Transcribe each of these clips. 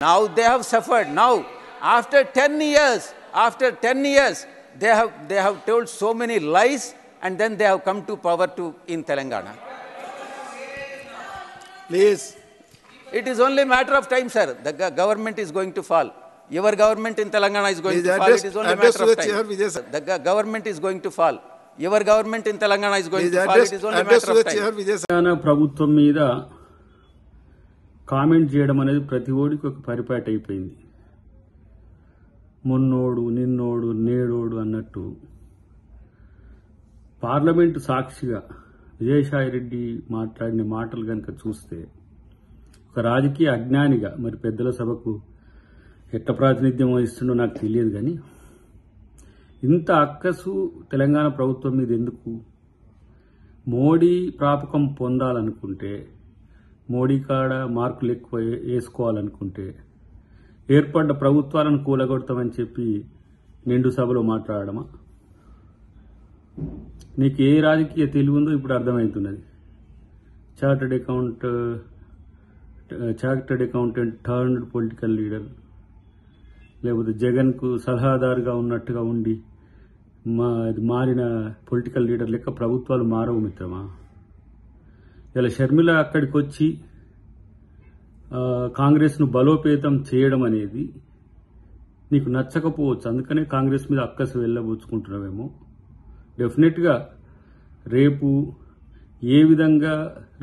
Now they have suffered. Now, after 10 years, they have told so many lies, and then they have come to power in Telangana. Please. It is only a matter of time, sir. The government is going to fall. Your government in Telangana is going to fall. It is only a matter of time. The government is going to fall. Your government in Telangana is going to fall. It is only a matter of time. Telangana ప్రభుత్వం మీద comment చేయడం అనేది ప్రతి ఓడికి ఒక పరిపాటి అయిపోయింది. మొన్నోడు నిన్నోడు నేడోడు అన్నట్టు parliament సాక్షిగా విజయసాయి రెడ్డి మాట్లాడిన మాటలు కనుక చూస్తే ఒక రాజకీయ అజ్ఞానిగా మరి పెద్దల సభకు ఎట్ట ప్రాతినిధ్యం వహిస్తుండో నాకు తెలియదు, కానీ ఇంత అక్కసు తెలంగాణ ప్రభుత్వం మీద ఎందుకు? మోడీ ప్రాపకం పొందాలనుకుంటే, మోడీ కాడ మార్కులు ఎక్కువ వేసుకోవాలనుకుంటే ఏర్పడ్డ ప్రభుత్వాలను కూలగొడతామని చెప్పి నిండు సభలో మాట్లాడమా? నీకు ఏ రాజకీయ తెలివి ఉందో ఇప్పుడు అర్థమవుతున్నది. Chartered accountant turned political leader, లేకపోతే జగన్కు సలహాదారుగా ఉన్నట్టుగా ఉండి మారిన పొలిటికల్ లీడర్ లెక్క ప్రభుత్వాలు మారవు మిత్రమా. ఇలా షర్మిల అక్కడికి వచ్చి కాంగ్రెస్ను బలోపేతం చేయడం అనేది నీకు నచ్చకపోవచ్చు, అందుకనే కాంగ్రెస్ మీద అక్కసు వెళ్ళబుచ్చుకుంటున్నావేమో. డెఫినెట్గా రేపు ఏ విధంగా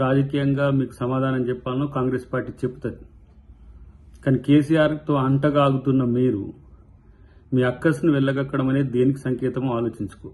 రాజకీయంగా మీకు సమాధానం చెప్పాలనో కాంగ్రెస్ పార్టీ చెప్తుంది. కానీ కేసీఆర్తో అంటగాగుతున్న మీరు మీ అక్కసును వెళ్ళగక్కడం అనేది దేనికి సంకేతమో ఆలోచించుకో.